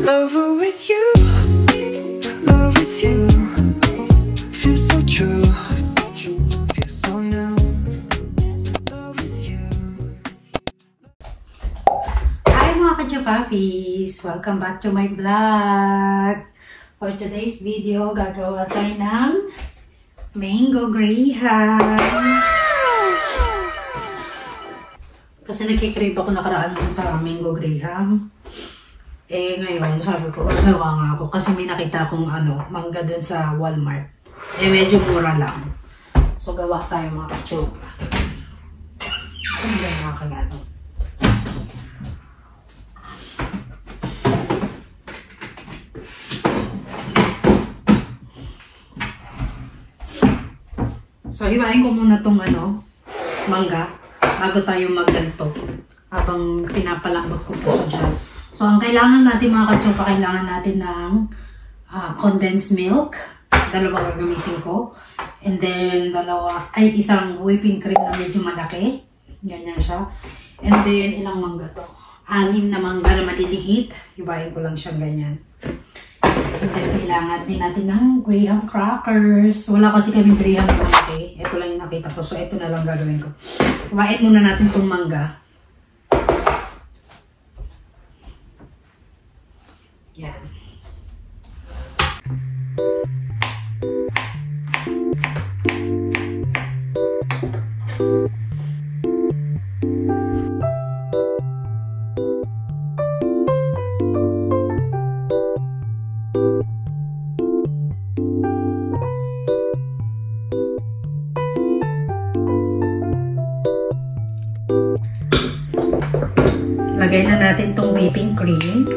Lover with you, love with you. Feels so true, feels so new. Love with you. Hi mga ka-Japapis! Welcome back to my vlog. For today's video, gagawa tayo ng mango graham. Kasi nagkikrave ako nakaraan sa mango graham. Eh ngayon, sabi ko, gagawa nga ako. Kasi may nakita akong mangga dun sa Walmart. Eh medyo mura lang. So gawa tayo mga ka-chupa. Ano ba nakakagano? So hiwain ko muna tong mangga bago tayo magganto. Habang pinapalambot ko po siya dyan. So, ang kailangan natin mga ka-chupa, kailangan natin ng condensed milk. Dalawa gagamitin ko. And then, isang whipping cream na medyo malaki. Ganyan siya. And then, ilang mangga to? 6 na mangga na maliliit. Ibahin ko lang siyang ganyan. And then, kailangan din natin ng graham crackers. Wala kasi kami graham na malaki. Ito lang yung nakita ko. So, ito na lang gagawin ko. Ibahin muna natin itong mangga. Yan. Lagay na natin tong whipping cream.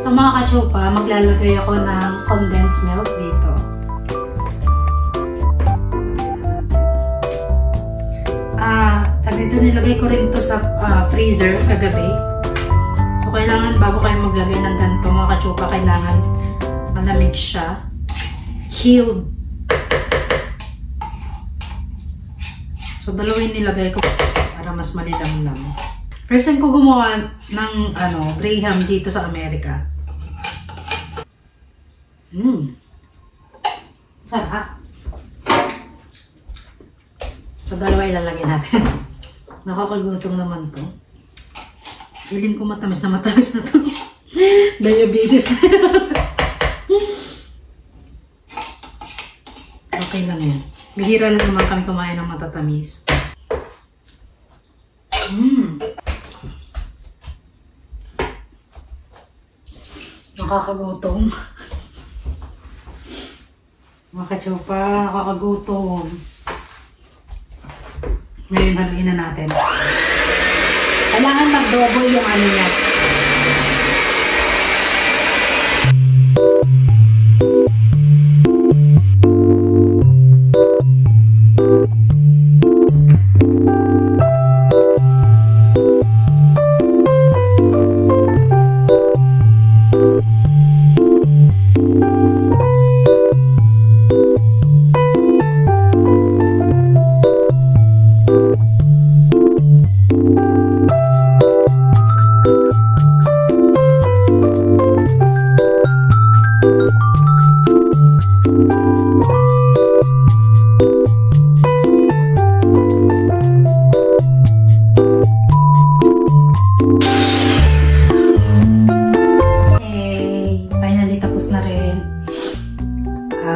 So mga ka-chupa, maglalagay ako ng condensed milk dito. Dito nilagay ko rin to sa freezer kagabi. So kailangan bago kayo maglagay ng ganito mga ka-chupa, kailangan malamig siya. Chilled. So dalawin nilagay ko para mas malilamlam. First time ko gumawa ng graham dito sa Amerika. Sarap. So, dalawa ilalagay natin. Nakakagutom naman to. Feeling ko matamis na to. Diabetes na. Okay lang yan. Bihira lang naman kami kumain ng matatamis. Nakakagutom. Mga ka-chupa, nakakagutom. Ngayon, haluin na natin. Kailangan mag-double yung niya.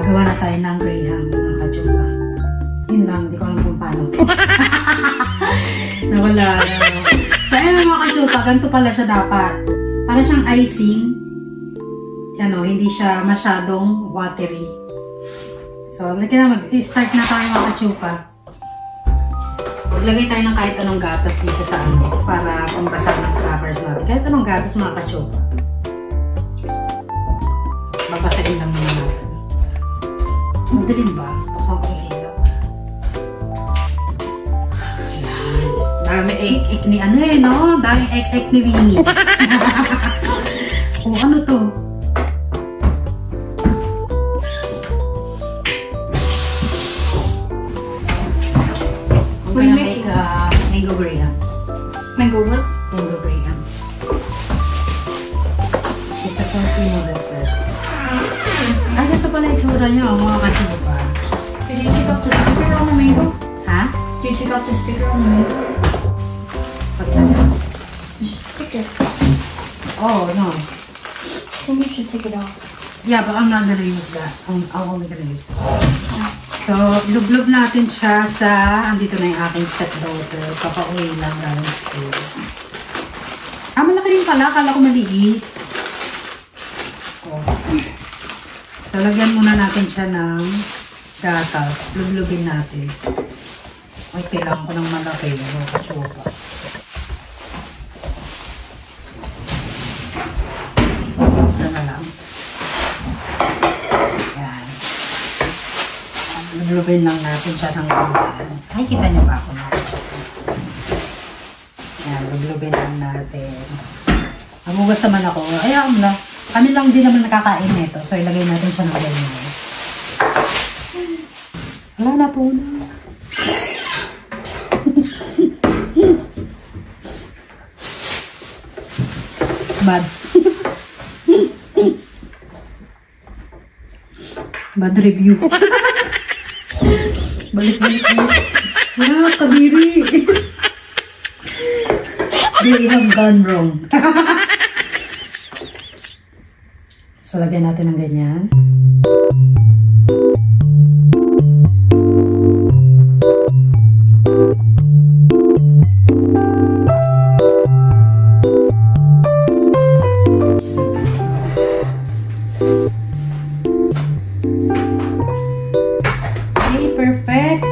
gawa na tayo ng graham, mga kachupa. Yun lang, hindi ko alam kung paano. Nawala. So, ayun mga kachupa, ganito pala siya dapat. Para siyang icing. Ano, hindi siya masyadong watery. So, mag-start na tayo mga kachupa. Maglagay tayo ng kahit anong gatas dito sa ano, para pambasa ng crackers natin. Kahit anong gatas mga kachupa. Babasahin lang muna natin. Madaling ba? Buksan ko yung ilaw. Ayan. Dami ek-ek ni ano eh, no? Dami ek-ek ni Winnie. Oh, ano to? We're gonna make mango graham. Mango what? Mango graham. It's a Filipino dessert. Ah, ganito pala yung tsura niya, mga kachupa. Did you take off the sticker on the mango? Ha? Did you take off the sticker on the mango? What's that? The sticker. Oh, no. I think you should take it off. Yeah, but I'm not gonna use that. I'm only gonna use that. So, lublob natin siya sa, andito na yung aking stepdaughter. Papauwi lang galing school. Ah, malaki rin pala. Akala ko maliit. So, lagyan muna natin siya ng gatas. Lublubin natin. Ay, kailangan ko ng malaki. Kachupa. Ito na lang. Yan. Lublubin lang natin siya ng ulan. Ay, kita niyo ba ako na? Yan, lublubin lang natin. Mabugas naman ako. Ay, na. Ano lang din naman nakakain nito. So, ilagay natin siya ng ganyan. Wala na po na. Bad. Bad review. Balik. Wala, kadiri. They have gone wrong. So, lagyan natin ng ganyan. Okay, perfect.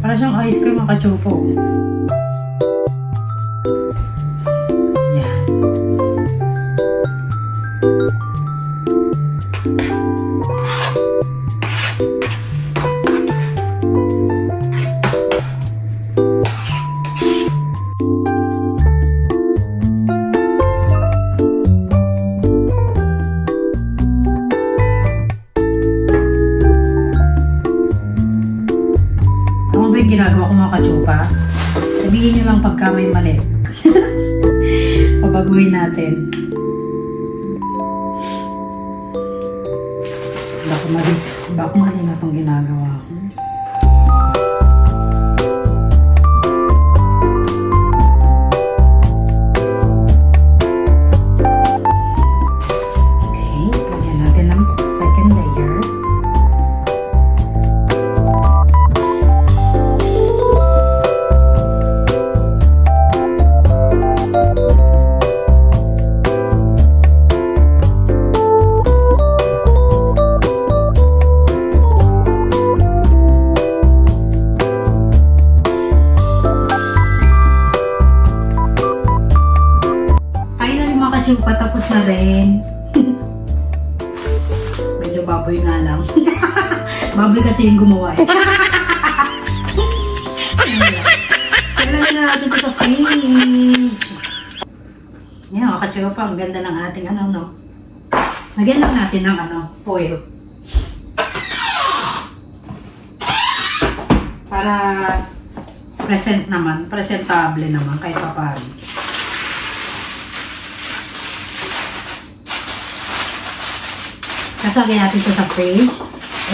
Para siyang ice cream ang kachupo. Ginagawa ko mga kachupa. Sabihin nyo lang pagka may mali. Pabaguhin natin. Baka mali na itong ginagawa ko. Okay, lagyan natin ng second layer. Patapos na rin. Medyo baboy nga lang. Baboy kasi yung gumawa eh. Kailangan na natin ito sa fridge. Yan o, kasi pa, ang ganda ng ating ano, no? Lagyan lang natin ng ano, foil. Para presentable naman kahit pa paano. Kasagay natin ito sa fridge.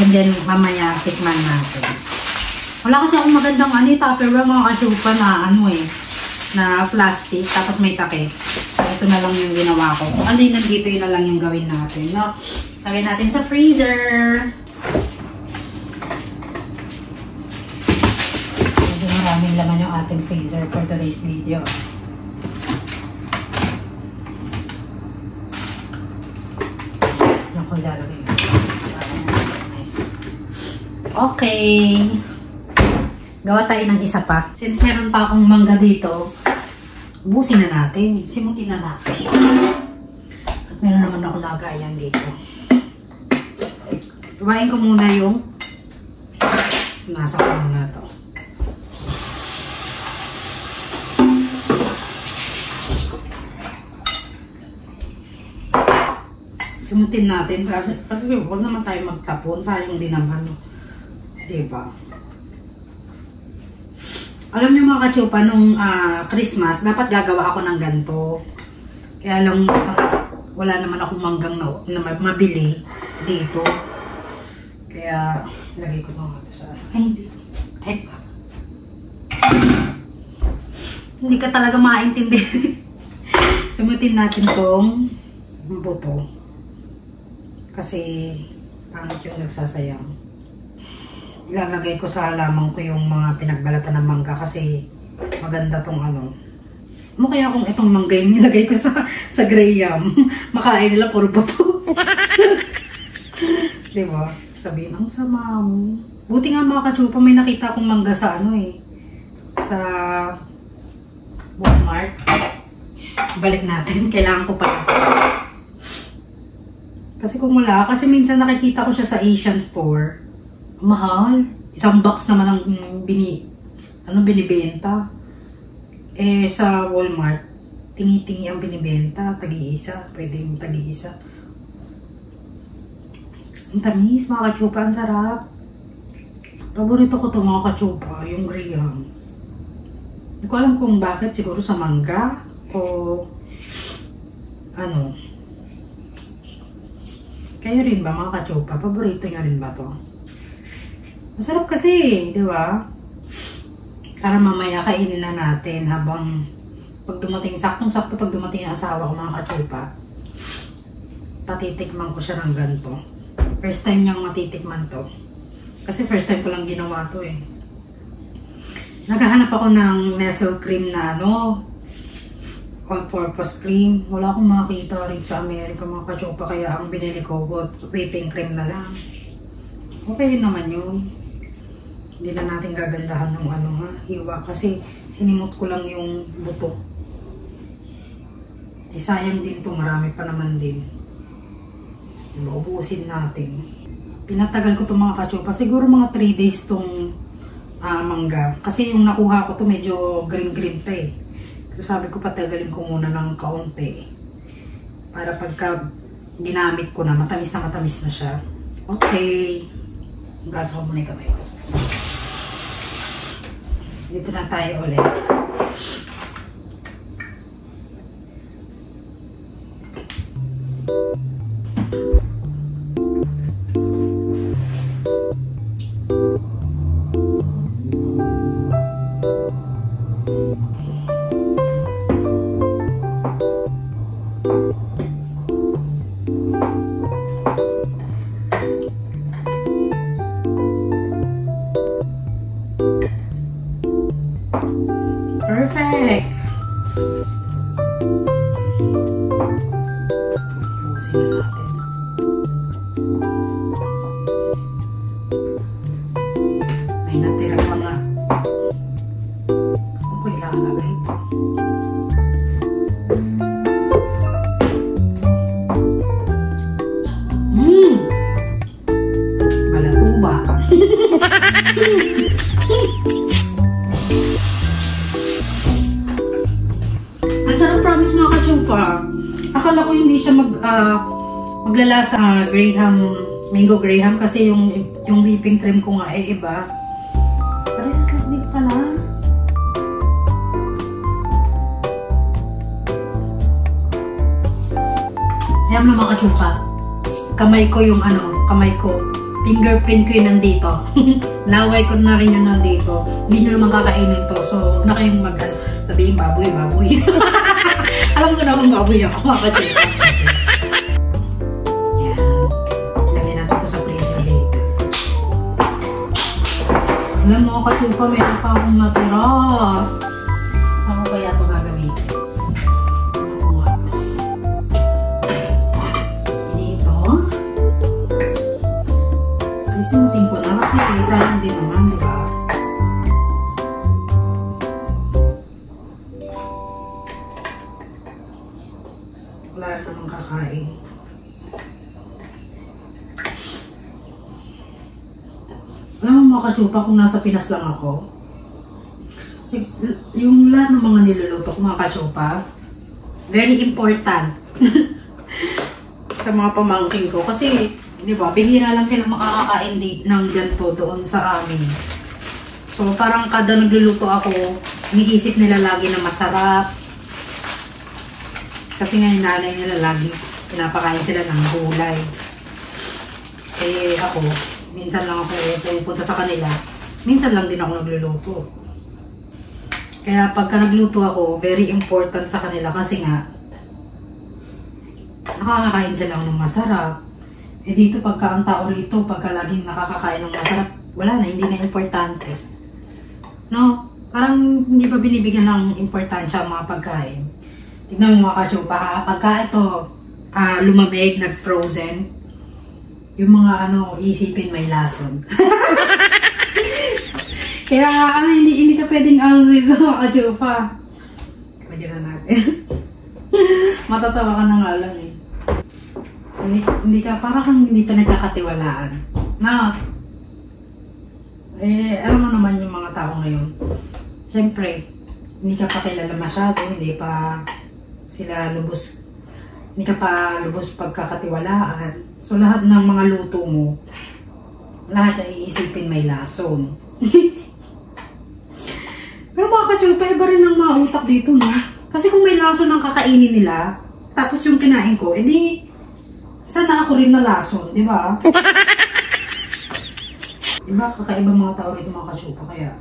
And then, mamaya, tikman natin. Wala kasi akong magandang Tupperware mga kachupa na na plastic. Tapos may takip. So, ito ito na lang yung ginawa ko. Kung ano yung nandito, yun na lang yung gawin natin, no? Lagay natin sa freezer. Medyo maraming laman yung ating freezer for today's video. Yan ko ilalagay. Nice. Okay. Gawa tayo ng isa pa. Since meron pa akong mangga dito, ubusin na natin. Simutin na natin. At meron naman ako lagayan dito. Lumain ko muna yung nasa ko muna to. Simutin natin. Kasi huwag naman tayo magtapon. Sayang din naman. Diba? Alam niyo mga kachupa, nung Christmas, dapat gagawa ako ng ganito. Kaya lang, wala naman akong manggang na mabili dito. Kaya, lagay ko mga ito sa... Ay, hindi. Ay, hindi ka talaga maintindihan. Sumutin natin tong buto. Kasi, pangit yung nagsasayang. Ilalagay ko sa lamang ko yung mga pinagbalatan ng mangga kasi maganda tong ano. Ano kaya kung itong mangga yung nilagay ko sa graham? Makain nila puro buto. Diba? Sabihin, ang sama mo. Buti nga mga kachupa, may nakita akong mangga sa ano eh. Sa Walmart. Balik natin. Kailangan ko pa. Kasi kung wala, kasi minsan nakikita ko siya sa Asian store. Mahal. Isang box naman ang binibenta. Eh, sa Walmart, tingi-tingi ang binibenta. Tagi-isa. Pwede yung tagi-isa. Ang tamis, mga kachupa. Ang sarap. Paborito ko ito, mga kachupa. Yung graham. Hindi ko alam kung bakit. Siguro sa mangga. O ano. Kayo rin ba, mga kachupa? Paborito nyo rin ba to? Masarap kasi, di ba? Para mamaya kainin na natin habang pag dumating, saktong-sakto pag dumating yung asawa ko, mga kachupa, patitikman ko siya ng ganito. First time niyang matitikman to. Kasi first time ko lang ginawa to eh. Naghahanap ako ng Nestle cream na ano, all-purpose cream. Wala akong makita rin sa Amerika, mga kachupa, kaya ang binili ko, whipping cream na lang. Okay rin naman yun. Hindi na natin gagandahan ng ano ha, hiwa. Kasi sinimot ko lang yung buto. Eh sayang din to, marami pa naman din. Ubusin natin. Pinatagal ko to mga kachupa. Siguro mga 3 days tong mangga. Kasi yung nakuha ko to medyo green-green pa eh. So sabi ko patagalin ko muna ng kaunti. Para pagka ginamit ko na, matamis na siya. Okay. Gaso ko muna yung kamay ko. Dito na tayo ulit. Perfect! Bukasin na natin. May natira pa nga. Saan ko ilalagay ito? Malatuba. Promise mga kachupa. Akala ko hindi siya maglalasa graham, mango graham kasi yung whipping cream ko nga eh iba. Parehas lang din pala. Ayan mo mga kachupa. Kamay ko yung kamay ko. Fingerprint ko yun nandito. Laway ko na rin yun nandito. Hindi nyo naman kakainin to. So, huwag na kayong sabihin baboy. Alam Alam ko na kung baboy ako, mga kachupa. Yan. Lagyan natin ito sa freezer later. Alam mo, kachupa, meron pa akong natira. Ako kaya ito gagamitin? Ako nga. Dito. Sisimutin ko na kasi sayang din naman, di ba? Wala namang kakain. Alam mo mga kachupa, kung nasa Pinas lang ako, yung lahat ng mga niluluto ko mga kachupa, very important sa mga pamangking ko. Kasi, di ba, bihira lang sila makakakain ng ganito doon sa amin. So, parang kada nagluluto ako, iniisip nila lagi na masarap. Kasi nga yung nanay nila lagi pinapakain sila ng gulay. Eh ako, minsan lang ako pupunta sa kanila. Minsan lang din ako nagluluto. Kaya pagka nagluto ako, very important sa kanila kasi nga nakakakain sila ng masarap. Eh dito pagka ang tao rito, pagka laging nakakakain ng masarap, wala na, hindi na importante. No? Parang hindi pa binibigyan ng importansya ang mga pagkain. Tignan mo mga kachupa ha, pagka ito lumamig, nag-frozen, yung mga isipin may lason. Kaya hindi ka pwedeng dito mga kachupa. Lagyan na natin. Matatawa ka na nga lang eh. Hindi ka, parang kang hindi pa nagkakatiwalaan. Na, alam mo naman yung mga tao ngayon. Siyempre, hindi ka pa kilala masyado, hindi ka pa lubos pagkakatiwalaan. So, lahat ng mga luto mo, lahat na iisipin may lason. Pero mga kachupa, iba rin ang mga utak dito, no? Kasi kung may lason ang kakainin nila, tapos yung kinain ko, edi, sana ako rin na lason, di ba? Diba, kakaiba mga tao dito mga kachupa, kaya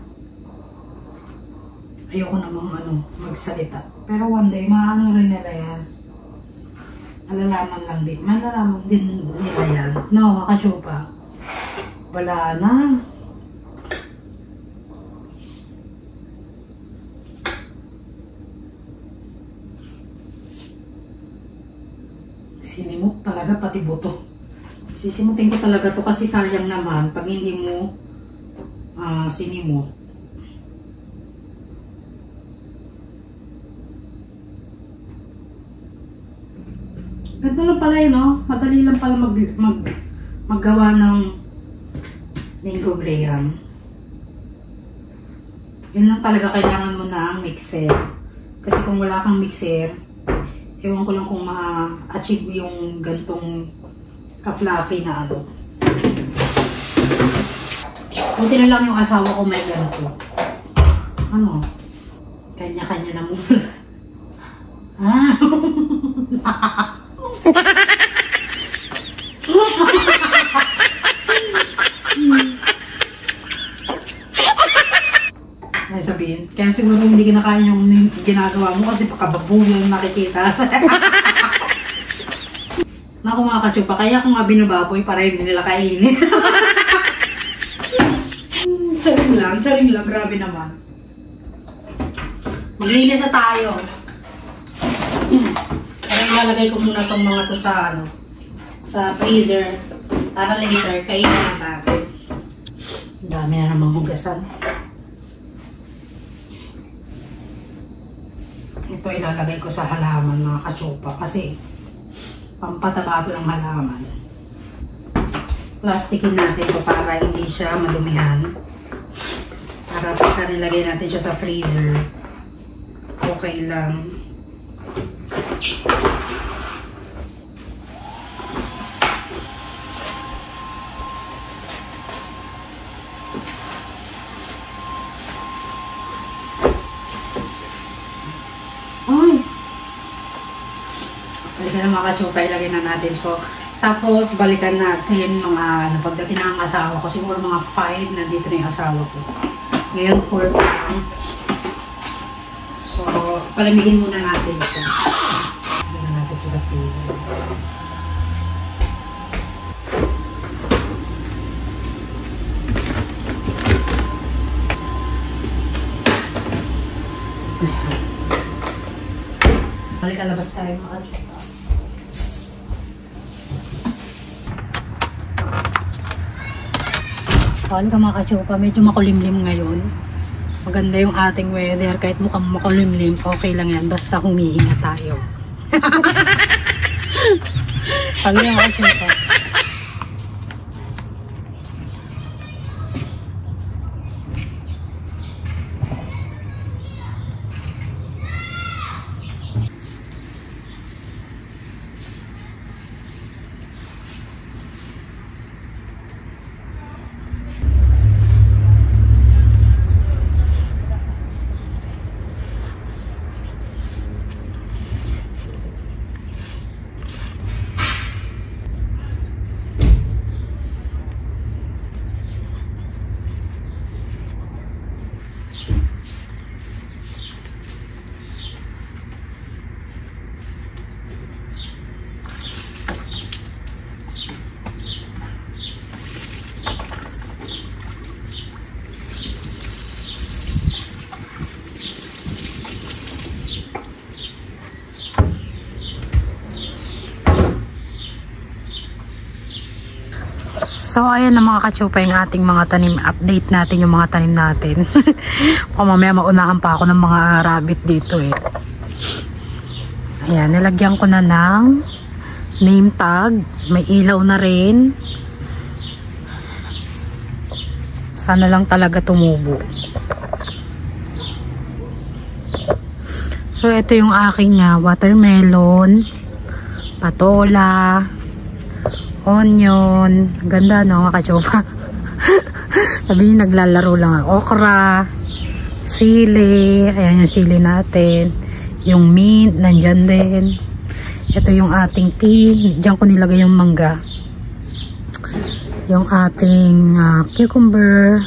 ayoko namang magsalita. Pero one day, maano rin nila yan. Malalaman din nila yan. No, mga kachupa. Wala na. Sinimot talaga pati buto. Sisimutin ko talaga to kasi sayang naman pag hindi mo sinimot. Ganda lang pala yun, no? Madali lang pala maggawa ng linggo graham. Yun lang talaga kailangan mo na ang mixer. Kasi kung wala kang mixer, ewan ko lang kung ma-achieve yung gantong ka-fluffy na Buti na lang yung asawa ko may ganito. Kanya-kanya na muna. Ay sabihin, kaya siguro hindi kinakain yung ginagawa mo kasi pakababuyan nakikita. Naku mga kachupa, kaya kung nga binababoy para hindi nila kainin. Charing lang, grabe naman. Maglinis na tayo. Kaya ilalagay ko muna itong mga to sa freezer para later kainin natin. Ang dami na namang hugasan. Ito ilalagay ko sa halaman mga kachupa kasi pampataba ito ng halaman. Plastikin natin ito para hindi siya madumihan. Para pagka nilagay natin siya sa freezer, okay lang. Pwede na mga kachupa, ilagay na natin. So, tapos balikan natin mga pagdating ng asawa ko. Siguro mga 5 nandito na yung asawa ko. Ngayon 4 pa lang. So, palamigin muna natin ito. Halika, labas tayo mga kachupa. Halika mga kachupa, medyo makulimlim ngayon. Maganda yung ating weather. Kahit mukhang makulimlim, okay lang yan. Basta humihinga tayo. Halika mga kachupa. So, ayan na mga kachupa yung ating mga tanim. Update natin yung mga tanim natin. Mamaya maunahan pa ako ng mga rabbit dito eh. Ayan, nilagyan ko na ng name tag. May ilaw na rin. Sana lang talaga tumubo. So, ito yung aking watermelon, patola, onion. Ganda no mga kachupa. Sabi naglalaro lang. Okra, sili. Ayan yung sili natin. Yung mint, nandyan din. Ito yung ating tea. Diyan ko nilagay yung mangga. Yung ating cucumber.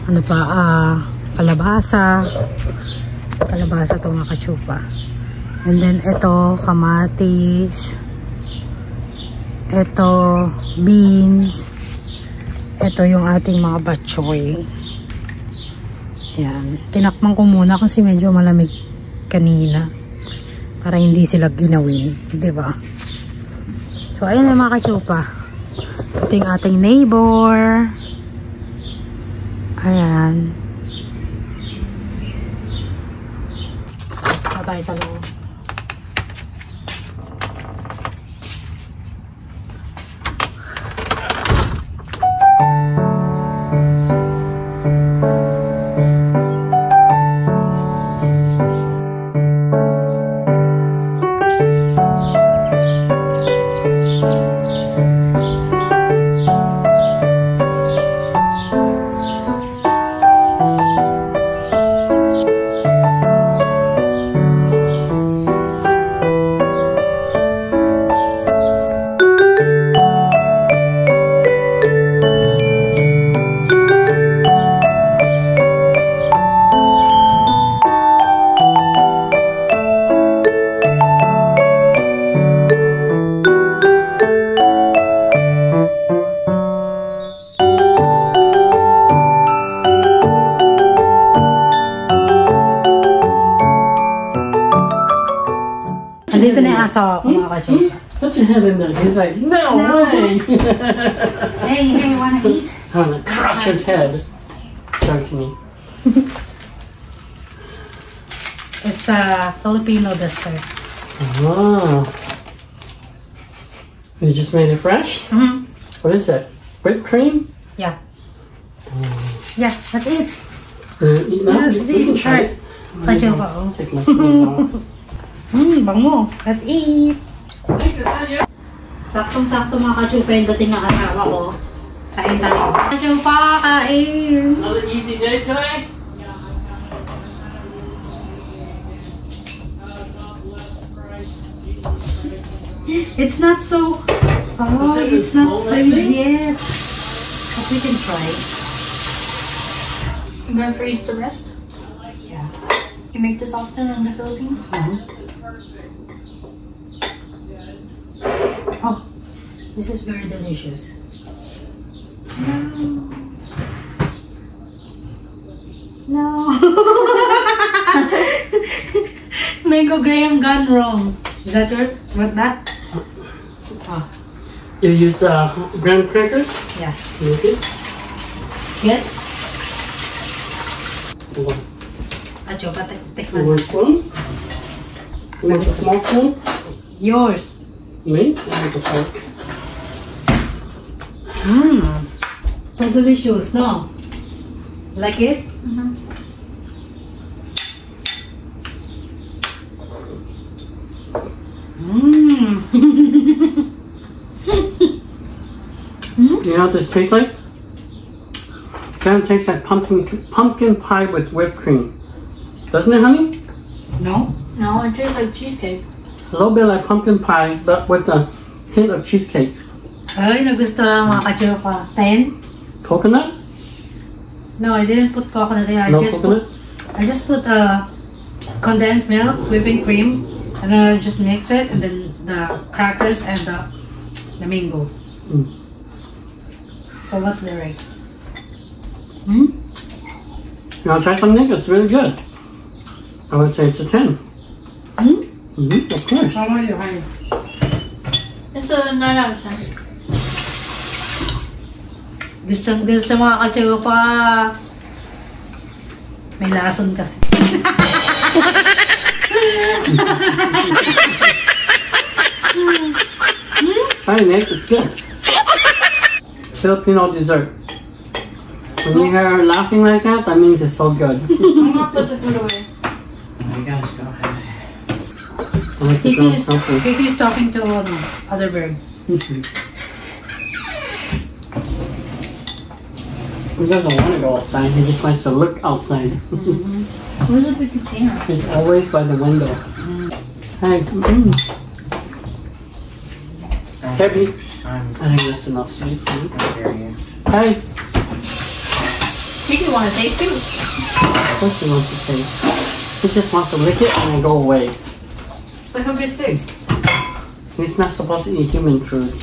Ano pa? Kalabasa. Kalabasa ito mga kachupa. And then ito, kamatis. Ito, beans. Ito yung ating mga bok choy. Yan. Tinakman ko muna kasi medyo malamig kanina. Para hindi sila ginawin. Diba? So, ayun yung mga kachupa. Ito yung ating neighbor. Ayan. Saka tayo sa loob. Dito na yung asawa ko mga kachupa. Put your head in there. He's like, no way! Hey, wanna eat? I'm gonna crush his head. Show it to me. It's a Filipino dessert. Oh. You just made it fresh? Mm-hmm. What is it? Whipped cream? Yeah. Yeah, that's it. Eat now? You can try it. Kachupa, oh. Take my spoon off. Bango. Let's eat. Saktong-sakto mga kachupa yung dating ng asawa ko. Kain tayo. Kachupa, kain! Another easy day today? It's not so... Oh, it's not freeze yet. But we can try. I'm gonna freeze the rest. Yeah. You make this often in the Philippines? Oh, this is very delicious. No. Mango graham gone wrong. Is that yours? What that? Ah, You use the graham crackers? yeah. Okay. Get? One, Acho, tikman. one spoon. One small spoon. Yours. Me? And the fork. Mmm. So delicious, no? Like it? Mmm. You know what this tastes like? Kind of tastes like pumpkin pie with whipped cream. Doesn't it, honey? No? No, it tastes like cheesecake. A little bit like pumpkin pie, but with a hint of cheesecake. Ay, nagustuhan mga kachupa. 10? Coconut? No, I didn't put coconut in. No coconut? I just put condensed milk, whipping cream, and then I just mix it, and then the crackers and the mango. Mm. So what's the rate? Hmm? You want to try something? It's really good. I would say it's a 10. Hmm? Mm-hmm, of course. How about you, honey? It's a 9 out of 10. Gusto mga kachupa. May lason kasi. Try it, Nick. It's good. Filipino dessert. When you hear her laughing like that, that means it's so good. I'm gonna put the food away. You guys go ahead. I like to smell something. Kiki's talking to other bird. He doesn't want to go outside. He just likes to look outside. Where's the big container? He's always by the window. Hey, Heavy. I think that's enough sweet food. Hey, Kiki wanna taste too. of course he wants to taste. He just wants to lick it and then go away. But who gets sick? He's not supposed to eat human food.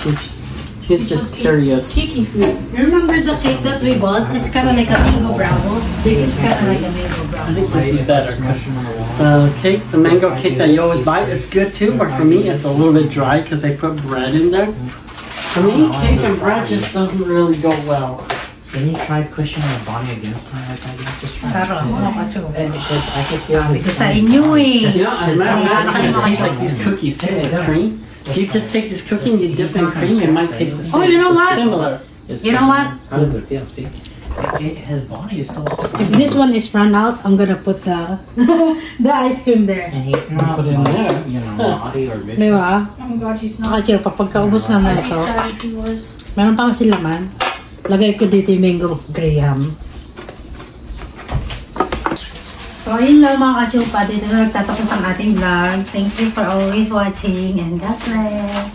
He's just curious. Kiki food. Remember the cake that we bought? It's kind of like a mango brownie. This is kind of like a mango I brownie. think this is better. The mango cake that you always buy, it's good too, but for me it's a little bit dry because they put bread in there. For me, cake and bread just doesn't really go well. Can you try pushing the Bonnie against her like I did? Just try. Sarap mga kachupa. Because I could feel Sabi his ko sa inyo eh. You know, as a matter of fact, it tastes like these cookies too with cream. If you just take this cookie and you dip it in cream, it might taste the same. Oh, you know what? Similar. You know what? How does it feel? See, his body is so strong. If this one is run out, I'm gonna put the ice cream there. And he's not Put it in there. you know, naughty or Di vicious. ba? Oh my god, she's not. Kachupa, pagkaubos na na I'd be ito, sad if he was. meron pa kasi laman. Lagay ko dito yung mango graham. So, ayun lang mga kachupa. Dito na nagtatapos ang ating vlog. Thank you for always watching and God bless.